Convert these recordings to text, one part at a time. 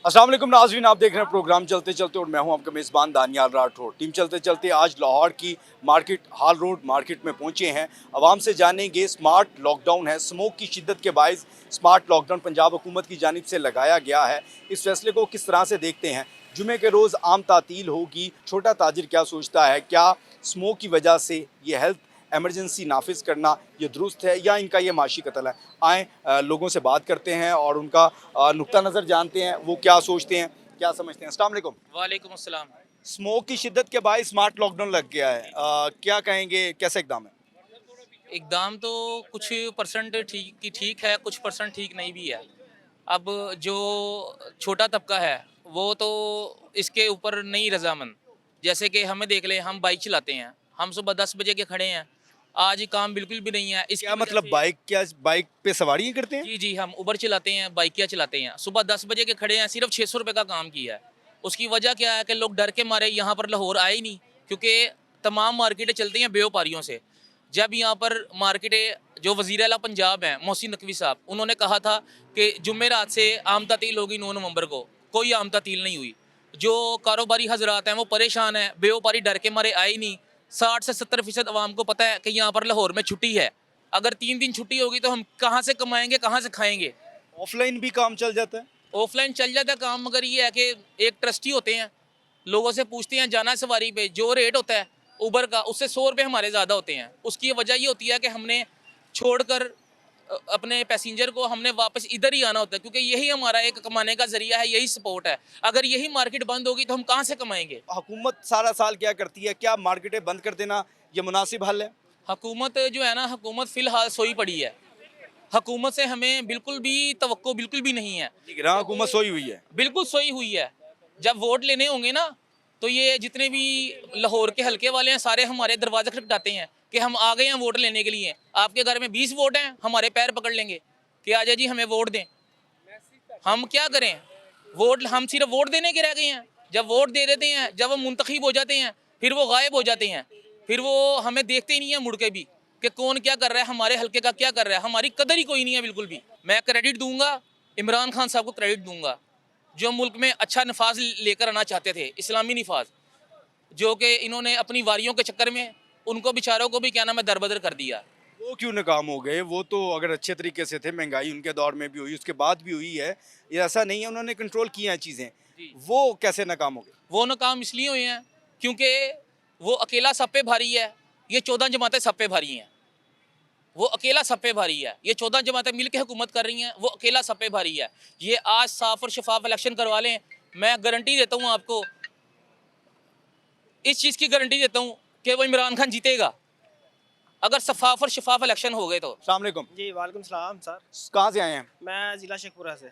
अस्सलाम वालेकुम नाज़रीन, आप देख रहे हैं प्रोग्राम चलते चलते और मैं हूं आपका मेज़बान दानियाल राठौर। टीम चलते चलते आज लाहौर की मार्केट हाल रोड मार्केट में पहुंचे हैं। आवाम से जानेंगे स्मार्ट लॉकडाउन है, स्मोक की शिद्दत के बायस स्मार्ट लॉकडाउन पंजाब हुकूमत की जानिब से लगाया गया है। इस फैसले को किस तरह से देखते हैं? जुमे के रोज़ आम तातील होगी, छोटा ताजिर क्या सोचता है? क्या स्मोक की वजह से ये हेल्थ एमरजेंसी नाफिज करना ये दुरुस्त है या इनका ये माशी कत्ल है? आए लोगों से बात करते हैं और उनका नुक्ता नज़र जानते हैं, वो क्या सोचते हैं, क्या समझते हैं। अस्सलाम वालेकुम। वालेकुम अस्सलाम। स्मोक की शिद्दत के बायस स्मार्ट लॉकडाउन लग गया है, क्या कहेंगे, कैसा इकदाम है? इकदाम तो कुछ परसेंट ठीक है, कुछ परसेंट ठीक नहीं भी है। अब जो छोटा तबका है वो तो इसके ऊपर नहीं रजामंद। जैसे कि हमें देख लें, हम बाइक चलाते हैं, हम सुबह 10 बजे के खड़े हैं, आज काम बिल्कुल भी नहीं है। इसकी क्या वजह मतलब से बाइक, क्या बाइक पे सवारी करते हैं? जी, हम उबर चलाते हैं, बाइकिया चलाते हैं। सुबह 10 बजे के खड़े हैं, सिर्फ 600 रुपये का काम किया है। उसकी वजह क्या है कि लोग डर के मारे यहाँ पर लाहौर आए ही नहीं, क्योंकि तमाम मार्केटें चलती हैं व्यापारियों से। जब यहाँ पर मार्केटें, जो वज़ीर आला पंजाब हैं मोहसिन नकवी साहब, उन्होंने कहा था कि जुमेरात से आम तातील होगी 9 नवंबर को, कोई आम तातील नहीं हुई। जो कारोबारी हजरात हैं वो परेशान हैं, व्यापारी डर के मारे आए ही नहीं। 60 से 70% अवाम को पता है कि यहाँ पर लाहौर में छुट्टी है। अगर 3 दिन छुट्टी होगी तो हम कहाँ से कमाएंगे, कहाँ से खाएंगे? ऑफलाइन भी काम चल जाता है? ऑफलाइन चल जाता है काम, मगर ये है कि एक ट्रस्टी होते हैं, लोगों से पूछते हैं जाना है सवारी पे, जो रेट होता है उबर का उससे 100 रुपये हमारे ज़्यादा होते हैं। उसकी वजह ये होती है कि हमने छोड़कर अपने पैसेंजर को हमने वापस इधर ही आना होता है, क्योंकि यही हमारा एक कमाने का जरिया है, यही सपोर्ट है। अगर यही मार्केट बंद होगी तो हम कहाँ से कमाएंगे? हुकूमत सारा साल क्या करती है? क्या मार्केटें बंद कर देना ये मुनासिब हल है? हुकूमत जो है ना, हुकूमत फ़िलहाल सोई पड़ी है। हुकूमत से हमें बिल्कुल भी तवक्को बिल्कुल भी नहीं है। निगरान हुकूमत सोई हुई है। बिल्कुल सोई हुई है। जब वोट लेने होंगे ना, तो ये जितने भी लाहौर के हलके वाले हैं सारे हमारे दरवाजे खटखटाते हैं कि हम आ गए हैं वोट लेने के लिए। आपके घर में 20 वोट हैं, हमारे पैर पकड़ लेंगे कि आजा जी हमें वोट दें। हम क्या करें? वोट, हम सिर्फ वोट देने के रह गए हैं। जब वोट दे देते हैं, जब वो मुंतखब हो जाते हैं, फिर वो गायब हो जाते हैं। फिर वो हमें देखते ही नहीं है मुड़ के भी कि कौन क्या कर रहा है, हमारे हलके का क्या कर रहा है। हमारी कदर ही कोई नहीं है बिल्कुल भी। मैं क्रेडिट दूंगा इमरान खान साहब को, क्रेडिट दूंगा जो मुल्क में अच्छा नफाज लेकर आना चाहते थे, इस्लामी नफाज, जो कि इन्होंने अपनी वारियों के चक्कर में उनको बेचारों को भी क्या नाम है दरबदर कर दिया। वो क्यों नाकाम हो गए? वो तो अगर अच्छे तरीके से थे, महंगाई उनके दौर में भी हुई, उसके बाद भी हुई है, ये ऐसा नहीं है उन्होंने कंट्रोल किया है चीज़ें, जी, वो कैसे नाकाम हो गए? वो नाकाम इसलिए हुए हैं क्योंकि वो अकेला सब पे भारी है। ये 14 जमातें सब पे भारी हैं। वो अकेला सब पे भारी है। ये 14 जमातें मिल के हुकूमत कर रही हैं, वो अकेला सब पे भारी है। ये आज साफ और शफाफ इलेक्शन करवा लें, मैं गारंटी देता हूँ आपको, इस चीज़ की गारंटी देता हूँ कि वो इमरान खान जीतेगा, अगर शफाफ और शफाफ इलेक्शन हो गए तो। अस्सलाम वालेकुम। जी, वालेकुम सलाम सर। कहाँ से आए हैं? मैं ज़िला शेखपुरा से,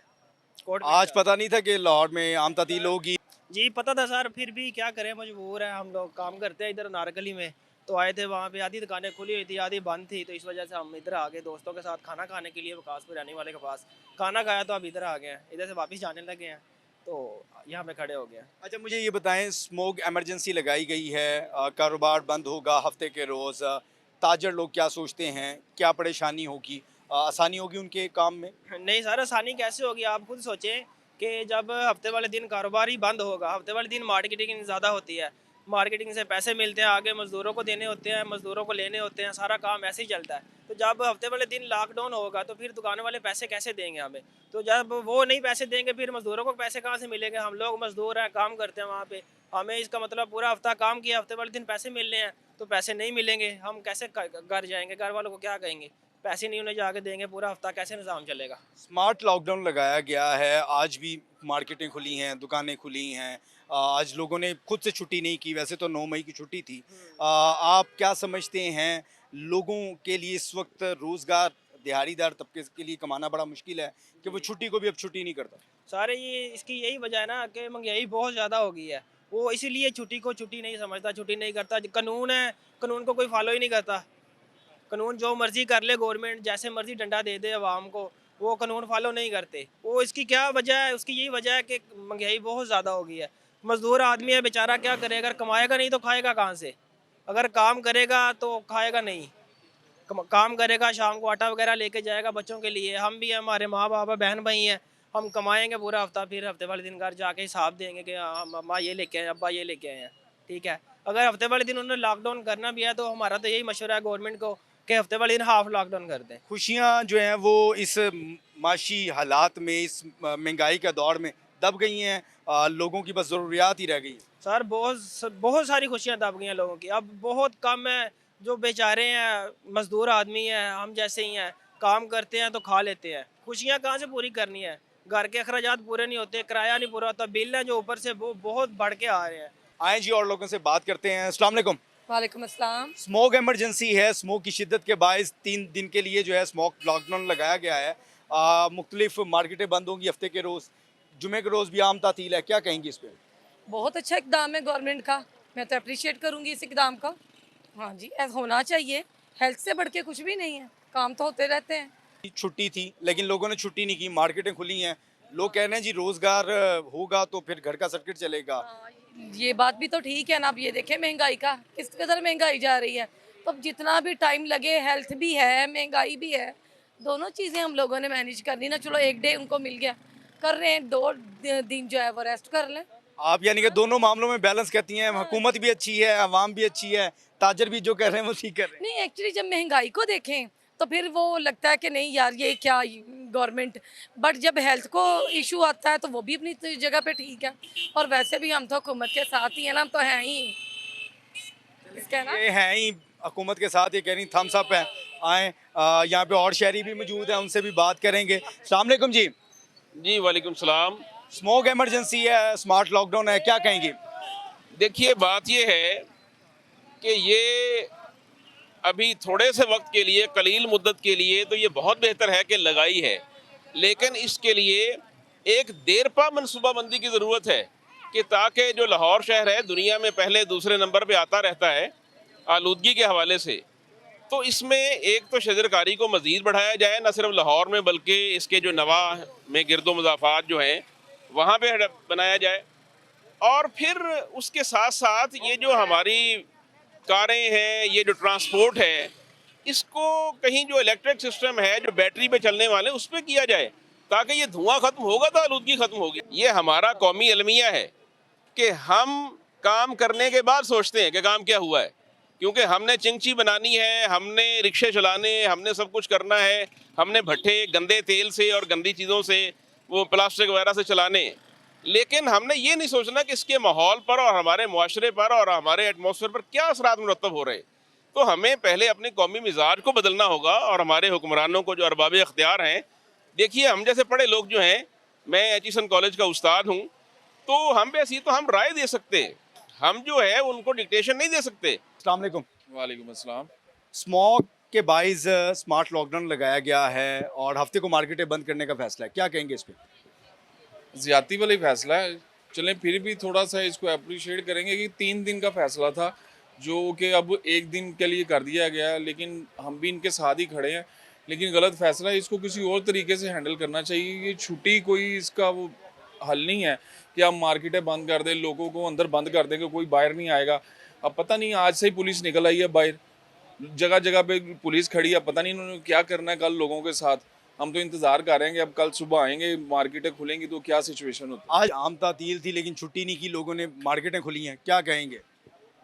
कोट आज में। पता नहीं था कि लाहौर में आम तातील होगी। जी, पता था सर, फिर भी क्या करें, मजबूर हैं हम लोग। काम करते हैं इधर नारकली में, तो आए थे, वहाँ पे आधी दुकानें खुली हुई थी, आधी बंद थी, तो इस वजह से हम इधर आ गए दोस्तों के साथ खाना खाने के लिए वकासपुर रहने वाले के पास। खाना खाया तो अब इधर आ गए हैं, इधर से वापस जाने लगे हैं, तो यहाँ पे खड़े हो गए हैं। अच्छा, मुझे ये बताएं, स्मोक एमरजेंसी लगाई गई है, कारोबार बंद होगा हफ्ते के रोज़, ताजर लोग क्या सोचते हैं, क्या परेशानी होगी, आसानी होगी उनके काम में? नहीं सर, आसानी कैसे होगी? आप खुद सोचें कि जब हफ्ते वाले दिन कारोबार ही बंद होगा, हफ्ते वाले दिन मार्केटिंग ज़्यादा होती है, मार्केटिंग से पैसे मिलते हैं, आगे मज़दूरों को देने होते हैं, मज़दूरों को लेने होते हैं, सारा काम ऐसे ही चलता है। तो जब हफ्ते वाले दिन लॉकडाउन होगा तो फिर दुकान वाले पैसे कैसे देंगे हमें? तो जब वो नहीं पैसे देंगे, फिर मज़दूरों को पैसे कहाँ से मिलेंगे? हम लोग मज़दूर हैं, काम करते हैं वहाँ पे, हमें इसका मतलब पूरा हफ्ता काम किया, हफ्ते वाले दिन पैसे मिलने हैं, तो पैसे नहीं मिलेंगे, हम कैसे घर जाएंगे? घर वालों को क्या कहेंगे? पैसे नहीं उन्हें जाके देंगे, पूरा हफ्ता कैसे निज़ाम चलेगा? स्मार्ट लॉकडाउन लगाया गया है, आज भी मार्केटें खुली हैं, दुकानें खुली हैं, आज लोगों ने खुद से छुट्टी नहीं की, वैसे तो 9 मई की छुट्टी थी। आप क्या समझते हैं, लोगों के लिए इस वक्त रोज़गार, दिहाड़ीदार तबके के लिए कमाना बड़ा मुश्किल है कि वो छुट्टी को भी अब छुट्टी नहीं करता? सारे ये इसकी यही वजह है ना कि महंगाई बहुत ज़्यादा हो गई है। वो इसीलिए छुट्टी को छुट्टी नहीं समझता, छुट्टी नहीं करता। कानून है, कानून को कोई फॉलो ही नहीं करता। कानून जो मर्जी कर ले गवर्नमेंट, जैसे मर्जी डंडा दे दे अवाम को, वो कानून फॉलो नहीं करते। वो इसकी क्या वजह है? उसकी यही वजह है कि महंगाई बहुत ज़्यादा हो गई है। मजदूर आदमी है बेचारा, क्या करेगा? अगर कमाएगा नहीं तो खाएगा कहाँ से? अगर काम करेगा तो खाएगा नहीं। काम करेगा, शाम को आटा वगैरह लेके जाएगा बच्चों के लिए। हम भी हैं, हमारे माँ बाप है, बहन भाई हैं, हम कमाएंगे पूरा हफ्ता, फिर हफ्ते वाले दिन घर जाके हिसाब देंगे कि हाँ अम्मा ये लेके आए, अब्बा ये लेके आए हैं। ठीक है, अगर हफ्ते वाले दिन उन्होंने लॉकडाउन करना भी है तो हमारा तो यही मशवरा है गवर्नमेंट को कि हफ्ते वाले दिन हाफ लॉकडाउन कर दें। खुशियाँ जो हैं वो इस माशी हालात में, इस महंगाई के दौर में दब गई हैं। लोगों की बस ज़रूरियात ही रह गई हैं। सर बहुत सारी खुशियाँ दब गई हैं लोगों की, अब बहुत कम है जो बेचारे हैं, मजदूर आदमी हैं, हम जैसे ही हैं, काम करते हैं तो खा लेते हैं। खुशियाँ कहाँ से पूरी करनी है, घर के अखराजात पूरे नहीं होते, किराया नहीं पूरा होता, बिल हैं जो ऊपर से वो बहुत बढ़ के आ रहे हैं। आए जी और लोगों से बात करते हैं। अस्सलाम वालेकुम। वालेकुम अस्सलाम। स्मोक इमरजेंसी है, स्मोक की शिद्दत के बायस 3 दिन के लिए जो है स्मोक लॉकडाउन लगाया गया है। मुख्तलिफ मार्केटें बंद होंगी हफ्ते के रोज़, जुमे के रोज़ भी आम तातील है। क्या कहेंगी इस पर? बहुत अच्छा इकदाम है गवर्नमेंट का, मैं तो अप्रिशिएट करूंगी इस इकदाम का। हाँ जी, ऐसा होना चाहिए, हेल्थ से बढ़ के कुछ भी नहीं है, काम तो होते रहते हैं। छुट्टी थी लेकिन लोगों ने छुट्टी नहीं की, मार्केटें खुली हैं। लोग कह रहे हैं जी रोज़गार होगा तो फिर घर का सर्किट चलेगा। हाँ, ये बात भी तो ठीक है ना। अब ये देखें महंगाई का किस कदर महंगाई जा रही है, तो अब जितना भी टाइम लगे, हेल्थ भी है महंगाई भी है, दोनों चीज़ें हम लोगों ने मैनेज करनी ना। चलो एक डे उनको मिल गया, कर रहे हैं, 2 दिन जो है वो रेस्ट कर लें। आप यानी कि दोनों मामलों में बैलेंस कहती हैं, हुकूमत भी अच्छी है, अवाम भी अच्छी है, ताजर भी जो कर रहे हैं वो ठीक कर रहे हैं। नहीं, एक्चुअली जब महंगाई को देखें तो फिर वो लगता है कि नहीं यार ये क्या गवर्नमेंट, बट जब हेल्थ को इशू आता है तो वो भी अपनी जगह पे ठीक है। और वैसे भी हम तो हुकूमत के साथ ही है ना, हम तो हैं ही इसका ना। ये हैं ही हुकूमत के साथ, ये कह रही थम्स अप है। आए यहाँ पे और शहरी भी मौजूद हैं, उनसे भी बात करेंगे। अस्सलाम वालेकुम जी। जी वालेकुम सलाम। स्मोक इमरजेंसी है, स्मार्ट लॉकडाउन है, क्या कहेंगी? देखिए बात ये है कि ये अभी थोड़े से वक्त के लिए, कलील मुद्दत के लिए तो ये बहुत बेहतर है कि लगाई है, लेकिन इसके लिए एक देरपा मनसूबाबंदी की ज़रूरत है कि ताकि जो लाहौर शहर है दुनिया में पहले दूसरे नंबर पे आता रहता है आलूदगी के हवाले से, तो इसमें एक तो शजरकारी को मज़ीद बढ़ाया जाए, न सिर्फ लाहौर में बल्कि इसके जो नवा में गिरदो मुज़ाफ़ात जो हैं वहाँ पे बनाया जाए। और फिर उसके साथ साथ ये जो हमारी कारें हैं, ये जो ट्रांसपोर्ट है, इसको कहीं जो इलेक्ट्रिक सिस्टम है जो बैटरी पे चलने वाले उस पर किया जाए, ताकि ये धुआं ख़त्म होगा तो आलूदगी ख़त्म होगी। ये हमारा कौमी अलमिया है कि हम काम करने के बाद सोचते हैं कि काम क्या हुआ है, क्योंकि हमने चिंगची बनानी है, हमने रिक्शे चलाने, हमने सब कुछ करना है, हमने भट्ठे गंदे तेल से और गंदी चीज़ों से, वो प्लास्टिक वगैरह से चलाने, लेकिन हमने ये नहीं सोचना कि इसके माहौल पर और हमारे मुआशरे पर और हमारे एटमॉस्फेयर पर क्या असरात मुरतब हो रहे हैं। तो हमें पहले अपने कौमी मिजाज को बदलना होगा और हमारे हुक्मरानों को जो अरबाब इख्तियार हैं, देखिए हम जैसे पढ़े लोग जो हैं, मैं एचिसन कॉलेज का उस्ताद हूँ, तो हम पे तो हम राय दे सकते हैं, हम जो है उनको डिक्टेशन नहीं दे सकते। अस्सलाम वालेकुम। वालेकुम अस्सलाम। स्मोक के बाइस स्मार्ट लॉकडाउन लगाया गया है और हफ्ते को मार्केटें बंद करने का फैसला है, क्या कहेंगे इस पर? ज़्यादती वाली फ़ैसला है, चलें फिर भी थोड़ा सा इसको अप्रिशिएट करेंगे कि 3 दिन का फ़ैसला था जो कि अब 1 दिन के लिए कर दिया गया है, लेकिन हम भी इनके साथ ही खड़े हैं। लेकिन गलत फ़ैसला है, इसको किसी और तरीके से हैंडल करना चाहिए। ये छुट्टी कोई इसका वो हल नहीं है कि आप मार्केटें बंद कर दें, लोगों को अंदर बंद कर दें कि कोई बाहर नहीं आएगा। अब पता नहीं, आज से ही पुलिस निकल आई है बाहर, जगह जगह पे पुलिस खड़ी है, पता नहीं इन्होंने क्या करना है कल लोगों के साथ। हम तो इंतज़ार कर रहे हैं कि अब कल सुबह आएंगे, मार्केटें खुलेंगी तो क्या सिचुएशन होती है। आज आम तातील थी लेकिन छुट्टी नहीं की लोगों ने, मार्केटें खुली हैं, क्या कहेंगे?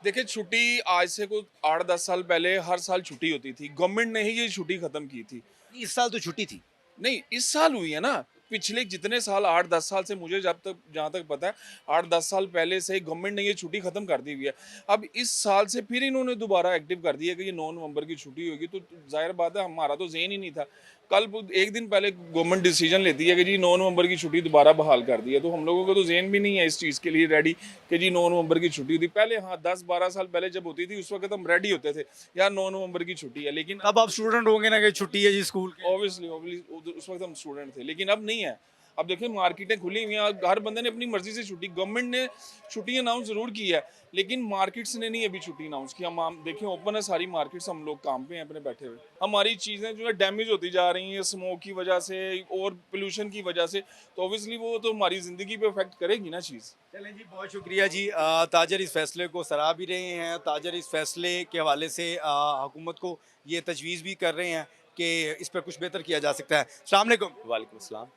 देखिए छुट्टी आज से कुछ 8-10 साल पहले हर साल छुट्टी होती थी, गवर्नमेंट ने ही ये छुट्टी ख़त्म की थी। इस साल तो छुट्टी थी। नहीं, इस साल हुई है ना, पिछले जितने साल 8-10 साल से मुझे जहाँ तक पता है 8-10 साल पहले से गवर्नमेंट ने ये छुट्टी ख़त्म कर दी हुई है। अब इस साल से फिर इन्होंने दोबारा एक्टिव कर दिया कि ये 9 नवंबर की छुट्टी होगी, तो जाहिर बात है हमारा तो ज़हन ही नहीं था। कल 1 दिन पहले गवर्नमेंट डिसीजन लेती है कि जी 9 नवंबर की छुट्टी दोबारा बहाल कर दी है, तो हम लोगों को तो ज़हन भी नहीं है इस चीज़ के लिए रेडी कि जी 9 नवंबर की छुट्टी होती। पहले हाँ 10-12 साल पहले जब होती थी उस वक्त हम रेडी होते थे यार 9 नवंबर की छुट्टी है, लेकिन अब आप स्टूडेंट होंगे ना कि छुट्टी है जी स्कूल की। ऑब्वियसली उस वक्त हम स्टूडेंट थे, लेकिन अब नहीं है। अब देखिए मार्केटें खुली हुई हैं, हर बंदे ने अपनी मर्जी से छुट्टी, गवर्नमेंट ने छुट्टी अनाउंस जरूर की है लेकिन मार्केट्स ने नहीं अभी छुट्टी अनाउंस की। हम देखिए ओपन है सारी मार्केट्स, हम लोग काम पे हैं अपने बैठे हुए। हमारी चीज़ें जो है डैमेज होती जा रही हैं स्मोक की वजह से और पोल्यूशन की वजह से, तो ऑब्वियसली वो तो हमारी ज़िंदगी पे इफेक्ट करेगी ना चीज़। चलें जी, बहुत शुक्रिया जी। ताजर इस फैसले को सराह भी रहे हैं, ताजर इस फैसले के हवाले से हुकूमत को ये तजवीज़ भी कर रहे हैं कि इस पर कुछ बेहतर किया जा सकता है। अस्सलाम वालेकुम। वालेकुम सलाम।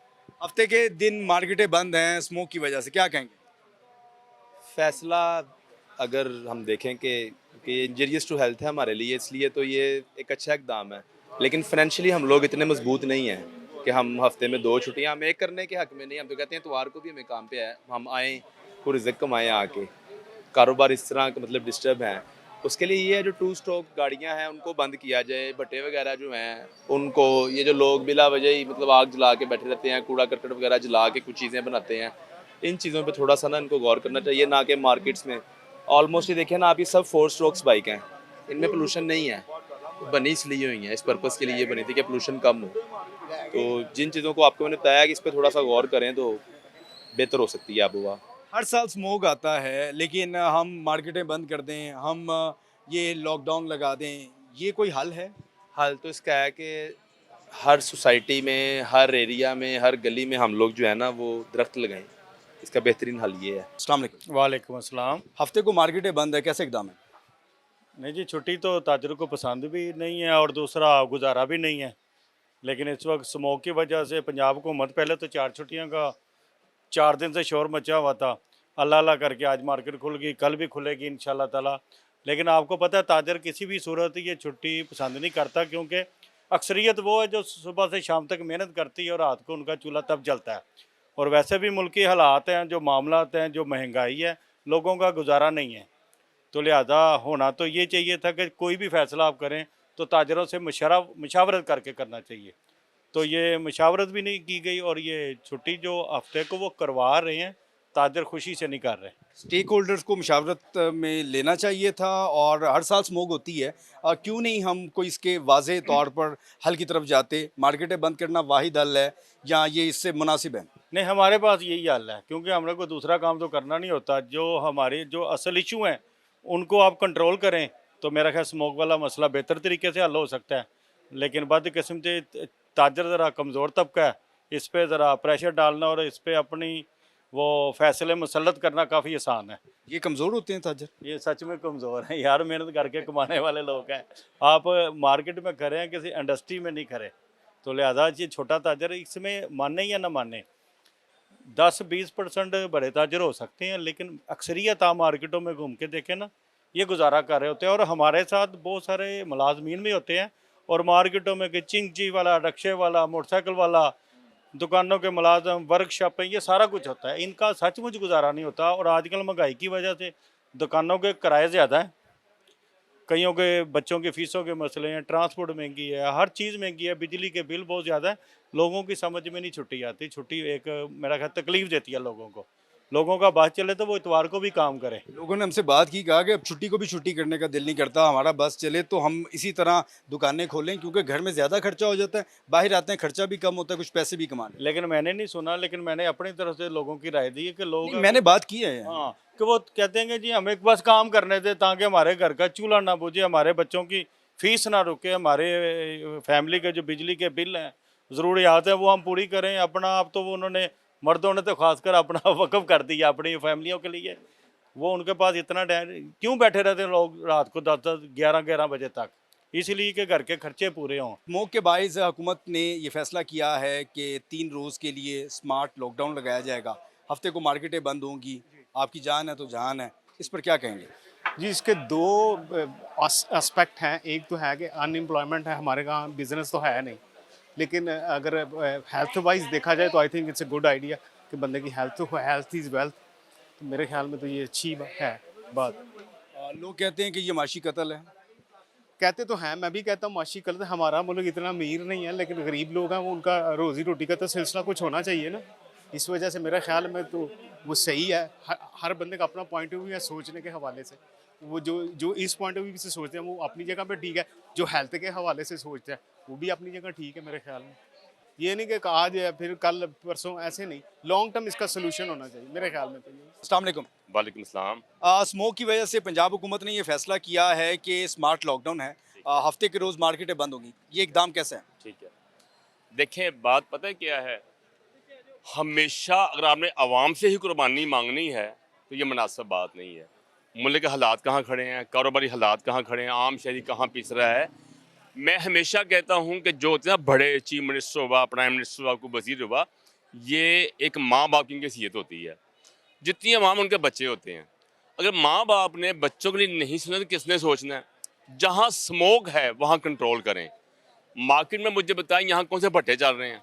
हफ्ते के दिन मार्केटें बंद हैं स्मोक की वजह से, क्या कहेंगे? फैसला अगर हम देखें कि ये इंजीरियस टू हेल्थ है हमारे लिए, इसलिए तो ये एक अच्छा इकदाम है। लेकिन फाइनेंशियली हम लोग इतने मजबूत नहीं हैं कि हम हफ्ते में 2 छुट्टियां हम एक करने के हक में नहीं। हम तो कहते हैं इतवार को भी हमें काम पे है, हम आएँ को रिज़्क कमाएँ आके। कारोबार इस तरह का मतलब डिस्टर्ब है, उसके लिए ये है जो 2 स्टॉक गाड़ियां हैं उनको बंद किया जाए। भट्टे वगैरह जो हैं उनको, ये जो लोग बिला वजह ही मतलब आग जला के बैठे रहते हैं, कूड़ा करकट वगैरह जला के कुछ चीज़ें बनाते हैं, इन चीज़ों पे थोड़ा सा ना इनको गौर करना चाहिए। ना कि मार्केट्स में ऑलमोस्ट ये देखिए ना आप, ये सब 4 स्ट्रोक्स बाइक हैं, इनमें पोल्यूशन नहीं है, बनी इसलिए हुई हैं, इस पर्पज़ के लिए ये बनी थी कि पोल्यूशन कम हो। तो जिन चीज़ों को आपको मैंने बताया कि इस पर थोड़ा सा गौर करें तो बेहतर हो सकती है आबोहवा। हर साल स्मोक आता है लेकिन हम मार्केटें बंद कर दें, हम ये लॉकडाउन लगा दें, ये कोई हल है? हल तो इसका है कि हर सोसाइटी में, हर एरिया में, हर गली में हम लोग जो है ना वो दरख्त लगाएं। इसका बेहतरीन हल ये है। अस्सलाम वालेकुम। वालेकुम अस्सलाम। हफ्ते को मार्केटें बंद है, कैसे इकदाम है? नहीं जी, छुट्टी तो ताजरों को पसंद भी नहीं है और दूसरा गुजारा भी नहीं है। लेकिन इस वक्त स्मोक की वजह से पंजाब हुकूमत, पहले तो 4 छुट्टियों का 4 दिन से शोर मचा हुआ था। अल्लाह अल्लाह करके आज मार्केट खुल गई, कल भी खुलेगी इंशाल्लाह ताला। लेकिन आपको पता है ताजर किसी भी सूरत ये छुट्टी पसंद नहीं करता, क्योंकि अक्सरियत वो है जो सुबह से शाम तक मेहनत करती है और रात को उनका चूल्हा तब जलता है। और वैसे भी मुल्की हालात हैं, जो मामलात हैं, जो महंगाई है, लोगों का गुजारा नहीं है। तो लिहाजा होना तो ये चाहिए था कि कोई भी फ़ैसला आप करें तो ताजरों से मशावरत करके करना चाहिए। तो ये मशावरत भी नहीं की गई और ये छुट्टी जो हफ्ते को वो करवा रहे हैं, ताजर खुशी से नहीं कर रहे। स्टेक होल्डर्स को मुशावरत में लेना चाहिए था और हर साल स्मोक होती है, क्यों नहीं हम कोई इसके वाज़ेह तौर पर हल की तरफ जाते? मार्केटें बंद करना वाहिद हल है या ये इससे मुनासिब है? नहीं, हमारे पास यही हल है, क्योंकि हमने कोई दूसरा काम तो करना नहीं होता। जो हमारे जो असल इशू हैं उनको आप कंट्रोल करें तो मेरा ख्याल स्मोक वाला मसला बेहतर तरीके से हल हो सकता है। लेकिन बदकिस्म से ताजर ज़रा कमज़ोर तबका है, इस पर ज़रा प्रेशर डालना और इस पर अपनी वो फैसले मुसल्लत करना काफ़ी आसान है। ये कमज़ोर होते हैं ताजर? ये सच में कमज़ोर हैं यार, मेहनत करके कमाने वाले लोग हैं। आप मार्केट में खड़े हैं, किसी इंडस्ट्री में नहीं खड़े। तो लिहाजा ये छोटा ताजर इसमें माने या ना माने, 10-20% बड़े ताजर हो सकते हैं, लेकिन अक्सरियत आप मार्केटों में घूम के देखें ना, ये गुजारा कर रहे होते हैं। और हमारे साथ बहुत सारे मुलाजमीन भी होते हैं और मार्केटों में कि चिंगची वाला, रक्शे वाला, मोटरसाइकिल वाला, दुकानों के मुलाजम, वर्कशॉपें, ये सारा कुछ होता है। इनका सचमुच गुजारा नहीं होता। और आजकल महंगाई की वजह से दुकानों के किराए ज़्यादा हैं, कईयों के बच्चों की फ़ीसों के मसले हैं, ट्रांसपोर्ट महंगी है, हर चीज़ महंगी है, बिजली के बिल बहुत ज़्यादा है। लोगों की समझ में नहीं छुट्टी आती। छुट्टी एक मेरा ख्याल तकलीफ़ देती है लोगों को। लोगों का बस चले तो वो इतवार को भी काम करें। लोगों ने हमसे बात की, कहा कि अब छुट्टी को भी छुट्टी करने का दिल नहीं करता, हमारा बस चले तो हम इसी तरह दुकानें खोलें, क्योंकि घर में ज़्यादा खर्चा हो जाता है, बाहर आते हैं खर्चा भी कम होता है, कुछ पैसे भी कमाने। लेकिन मैंने नहीं सुना, लेकिन मैंने अपनी तरफ से लोगों की राय दी है कि लोग, मैंने बात की है। हाँ, कि वो कहते हैं कि जी हमें बस काम करने दें ताकि हमारे घर का चूल्हा ना बुझे, हमारे बच्चों की फ़ीस ना रुके, हमारे फैमिली के जो बिजली के बिल हैं, ज़रूरियात हैं, वो हम पूरी करें। अपना आप तो वो उन्होंने, मर्दों ने तो खासकर अपना वक़्फ़ कर दिया अपनी फैमिलियों के लिए। वो उनके पास इतना टाइम क्यों बैठे रहते हैं लोग रात को 10-10, 11-11 बजे तक? इसलिए कि घर के खर्चे पूरे हों। स्मोक के बाइस हुकूमत ने ये फैसला किया है कि 3 रोज़ के लिए स्मार्ट लॉकडाउन लगाया जाएगा, हफ्ते को मार्केटें बंद होंगी। आपकी जान है तो जान है, इस पर क्या कहेंगे? जी, इसके 2 एस्पेक्ट हैं। एक तो है कि अनएम्प्लॉयमेंट है, हमारे यहाँ बिजनेस तो है नहीं। लेकिन अगर हेल्थ वाइज देखा जाए तो I think it's a good idea कि बंदे की हेल्थ इज़ वेल्थ। तो मेरे ख्याल में तो ये अच्छी है बात। लोग कहते हैं कि ये माशी कत्ल है। कहते तो हैं, मैं भी कहता हूँ माशी कल, हमारा मुल्क इतना अमीर नहीं है, लेकिन गरीब लोग हैं, वो उनका रोज़ी रोटी का तो सिलसिला कुछ होना चाहिए ना। इस वजह से मेरे ख्याल में तो वो सही है। हर बंदे का अपना पॉइंट ऑफ व्यू है सोचने के हवाले से। वो जो इस पॉइंट ऑफ व्यू से सोचते हैं वो अपनी जगह पे ठीक है, जो हेल्थ के हवाले से सोचते हैं वो भी अपनी जगह ठीक है मेरे ख्याल में। ये नहीं कि आज है फिर कल परसों, ऐसे नहीं। लॉन्ग टर्म इसका सोल्यूशन होना चाहिए मेरे ख्याल में। तो ये अस्सलाम वालेकुम। वालेकुम सलाम। स्मोक की वजह से पंजाब हुकूमत ने ये फैसला किया है कि स्मार्ट लॉकडाउन है, हफ्ते के रोज़ मार्केटें बंद होंगी, ये इकदाम कैसा है? ठीक है, देखें बात पता है क्या है, हमेशा अगर आपने आवाम से ही कुर्बानी मांगनी है तो ये मुनासिब बात नहीं है। मुल्क के हालात कहाँ खड़े हैं, कारोबारी हालात कहाँ खड़े हैं, आम शहरी कहाँ पिस रहा है। मैं हमेशा कहता हूँ कि जो इतना बड़े चीफ मिनिस्टर हुआ, प्राइम मिनिस्टर हुआ, कोई वजीर हुआ, ये एक माँ बाप की हैसियत होती है। जितनी अवाम उनके बच्चे होते हैं, अगर माँ बाप ने बच्चों के लिए नहीं सोचना तो किसने सोचना है? जहाँ स्मोक है वहाँ कंट्रोल करें। मार्केट में मुझे बताएं यहाँ कौन से भट्टे चल रहे हैं,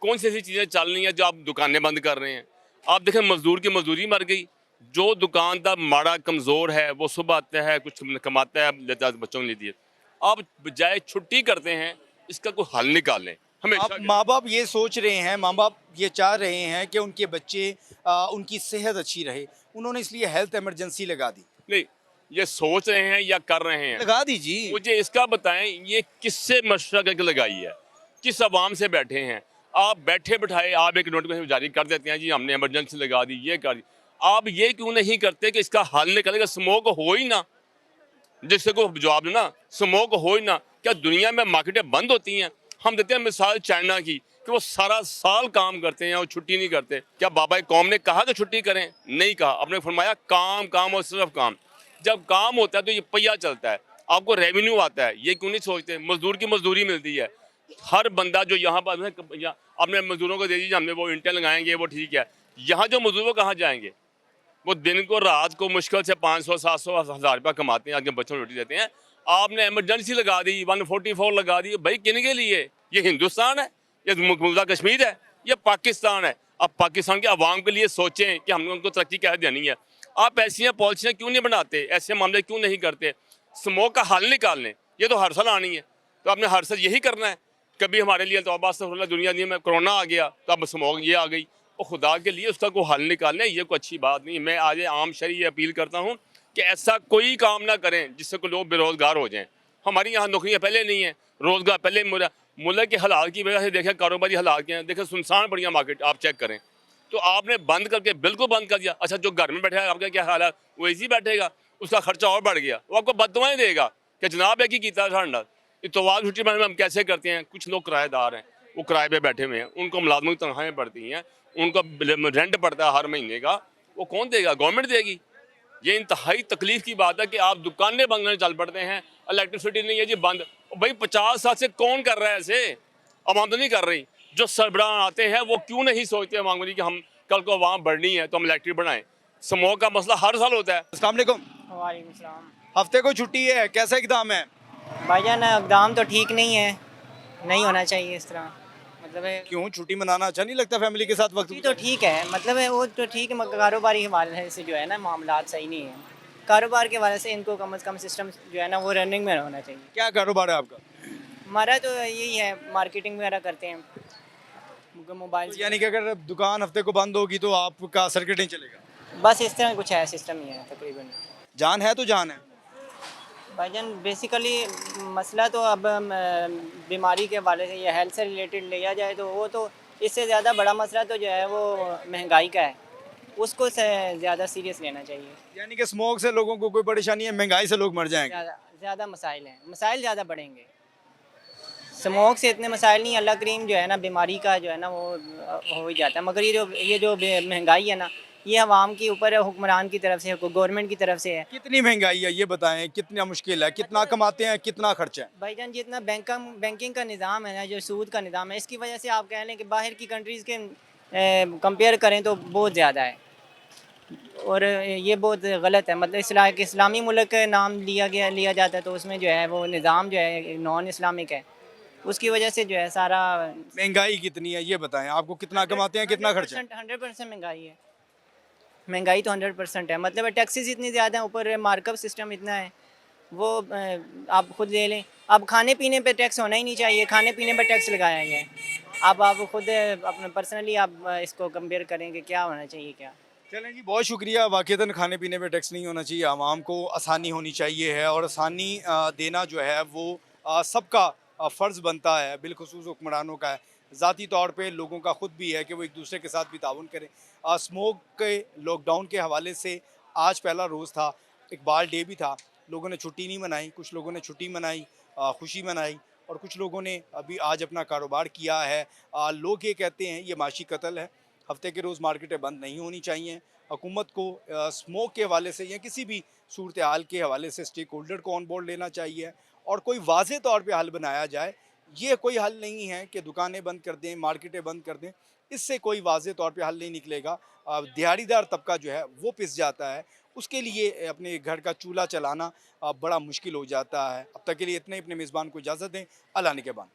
कौन सी ऐसी चीज़ें चल रही हैं जो आप दुकानें बंद कर रहे हैं। आप देखें मजदूर की मजदूरी मर गई। जो दुकानदार माड़ा कमज़ोर है वो सुबह आता है, कुछ कमाता है, लेता है बच्चों के लिए दिए। आप बजाय छुट्टी करते हैं, इसका कोई हल निकालें। हमेशा आप माँ बाप ये सोच रहे हैं, माँ बाप ये चाह रहे हैं कि उनके बच्चे उनकी सेहत अच्छी रहे, उन्होंने इसलिए हेल्थ इमरजेंसी लगा दी। नहीं, ये सोच रहे हैं या कर रहे हैं? लगा दीजिए। मुझे इसका बताएं, ये किससे मशवरा करके लगाई है, किस अवाम से बैठे हैं? आप बैठे बिठाए आप एक नोटिफिकेशन जारी कर देते हैं, जी हमने इमरजेंसी लगा दी, ये कर दी। आप ये क्यों नहीं करते कि इसका हल निकलेगा? स्मोक हो ही ना, जिससे को जवाब देना, स्मोक हो ही ना। क्या दुनिया में मार्केटें बंद होती हैं? हम देते हैं मिसाल चाइना की कि वो सारा साल काम करते हैं और छुट्टी नहीं करते। क्या बाबा कौम ने कहा कि छुट्टी करें? नहीं कहा। आपने फरमाया काम काम और सिर्फ काम। जब काम होता है तो ये पहिया चलता है, आपको रेवेन्यू आता है। ये क्यों नहीं सोचते? मजदूर की मजदूरी मिलती है। हर बंदा जो यहाँ पर अपने मजदूरों को दे दीजिए, हमने वो इंटें लगाएंगे, वो ठीक है। यहाँ जो मजदूर वो कहाँ जाएंगे? वो दिन को रात को मुश्किल से 500 700 1000 रुपया कमाते हैं, आगे बच्चों को रोटी देते हैं। आपने इमरजेंसी लगा दी, 144 लगा दी। भाई किन के लिए? ये हिंदुस्तान है, ये मकबूजा कश्मीर है, ये पाकिस्तान है। अब पाकिस्तान के अवाम के लिए सोचें कि हमने उनको तरक्की कैसे देनी है। आप ऐसी पॉलिसियाँ क्यों नहीं बनाते? ऐसे मामले क्यों नहीं करते? स्मोक का हल निकाल लें। ये तो हर साल आनी है, तो आपने हर साल यही करना है। कभी हमारे लिए तौबा अस्तगफिरुल्लाह दुनिया में कोरोना आ गया, तो अब स्मोक ये आ गई। और खुदा के लिए उसका कोई हल निकालना, ये कोई अच्छी बात नहीं। मैं आज आम शहरी अपील करता हूँ कि ऐसा कोई काम ना करें जिससे कोई लोग बेरोज़गार हो जाएं। हमारी यहाँ नौकरियाँ पहले नहीं है, रोज़गार पहले। मुल्क के हालात की वजह से देखें, कारोबारी हालात क्या हैं, देखें सुनसान पड़ी है मार्केट, आप चेक करें। तो आपने बंद करके बिल्कुल बंद कर दिया। अच्छा, जो घर में बैठा है आपका क्या हाल है? वो इसी बैठेगा, उसका खर्चा और बढ़ गया, वो आपको बददुआएं देगा कि जनाब है कि कीता साढ़ा इतवार छुट्टी में हम कैसे करते हैं। कुछ लोग किराएदार हैं, वो किराए पे बैठे हुए हैं, उनको मुलाजमत की तनख्वाहें पड़ती हैं, उनको रेंट पड़ता है हर महीने का, वो कौन देगा? गवर्नमेंट देगी। ये इंतहाई तकलीफ की बात है कि आप दुकानें बंद करने चल पड़ते हैं, इलेक्ट्रिसिटी नहीं है जी बंद। भाई 50 साल से कौन कर रहा है ऐसे? अवाम तो नहीं कर रही। जो सरबराह आते हैं वो क्यों नहीं सोचते अवाम की कि हम कल को अवाम बढ़नी है तो हम इलेक्ट्रिक बढ़ाएं? स्मोक का मसला हर साल होता है। अस्सलाम वालेकुम। वालेकुम सलाम। हफ्ते को छुट्टी है, कैसा इकदाम है? भाईजान इक़दाम तो ठीक नहीं है, नहीं होना चाहिए इस तरह। मतलब है क्यों छुट्टी मनाना अच्छा नहीं लगता? फैमिली के साथ वक्त ये तो ठीक है, मतलब है वो तो ठीक है, मगर कारोबारी हवाले से जो है ना मामलात सही नहीं है। कारोबार के हवाले से इनको कम से कम सिस्टम जो है ना वो रनिंग में होना चाहिए। क्या कारोबार है आपका? हमारा तो यही है, मार्केटिंग वगैरह करते हैं मोबाइल। यानी कि अगर दुकान हफ्ते को बंद होगी तो आपका सर्किट नहीं चलेगा? बस इस तरह कुछ है, सिस्टम ही है तकरीबन। जान है तो जान है। भाईजान बेसिकली मसला तो अब बीमारी के हवाले से या हेल्थ से रिलेटेड लिया जाए तो वो तो इससे ज़्यादा बड़ा मसला तो जो है वो महंगाई का है, उसको ज़्यादा सीरियस लेना चाहिए। यानी कि स्मोक से लोगों को कोई परेशानी है, महंगाई से लोग मर जाएंगे। ज़्यादा मसाइल हैं, मसाइल ज़्यादा बढ़ेंगे। स्मोक से इतने मसाइल नहीं, अल्लाह करीम जो है ना बीमारी का जो है ना वो हो ही जाता है। मगर ये जो महंगाई है ना, ये अवाम के ऊपर है, हुक्मरान की तरफ से, गवर्नमेंट की तरफ से है। कितनी महंगाई है ये बताएं, कितना मुश्किल है, कितना कमाते हैं, कितना खर्चा है? भाईजान जितना बैंकिंग का निज़ाम है ना, जो सूद का निज़ाम है, इसकी वजह से आप कह लें कि बाहर की कंट्रीज़ के कंपेयर करें तो बहुत ज़्यादा है। और ये बहुत गलत है। मतलब इस्लामी मुल्क का नाम लिया जाता है तो उसमें जो है वो निज़ाम जो है नॉन इस्लामिक है, उसकी वजह से जो है सारा। महंगाई कितनी है ये बताएं, आपको कितना कमाते हैं, कितना खर्चा है? 100% महंगाई है। महंगाई तो 100% है। मतलब टैक्सेस इतनी ज़्यादा हैं, ऊपर मार्कअप सिस्टम इतना है, वो आप खुद ले लें। अब खाने पीने पे टैक्स होना ही नहीं चाहिए, खाने पीने पे टैक्स लगाया गया है। अब आप खुद अपने पर्सनली आप इसको कंपेयर करें कि क्या होना चाहिए क्या। चलें जी, बहुत शुक्रिया। वाक़ईतन खाने पीने पे टैक्स नहीं होना चाहिए, आवाम को आसानी होनी चाहिए है, और आसानी देना जो है वो सबका फ़र्ज़ बनता है, बिलखुसूस हुक्मरानों का है। ज़ाती तौर पे लोगों का ख़ुद भी है कि वो एक दूसरे के साथ भी ताउन करें। स्मोक के लॉकडाउन के हवाले से आज पहला रोज़ था, इकबाल डे भी था, लोगों ने छुट्टी नहीं मनाई, कुछ लोगों ने छुट्टी मनाई, खुशी मनाई, और कुछ लोगों ने अभी आज अपना कारोबार किया है। लोग ये कहते हैं ये माशी कत्ल है, हफ्ते के रोज़ मार्केटें बंद नहीं होनी चाहिए। हुकूमत को स्मोक के हवाले से या किसी भी सूरत हाल के हवाले से स्टेक होल्डर को ऑन बोर्ड लेना चाहिए और कोई वाज़े तौर पे हल बनाया जाए। ये कोई हल नहीं है कि दुकानें बंद कर दें, मार्केटें बंद कर दें। इससे कोई वाज़ेह तौर पे हल नहीं निकलेगा। दिहाड़ीदार तबका जो है वो पिस जाता है, उसके लिए अपने घर का चूल्हा चलाना बड़ा मुश्किल हो जाता है। अब तक के लिए इतने ही, अपने मेज़बान को इजाज़त दें। अल्लाह निगहबान।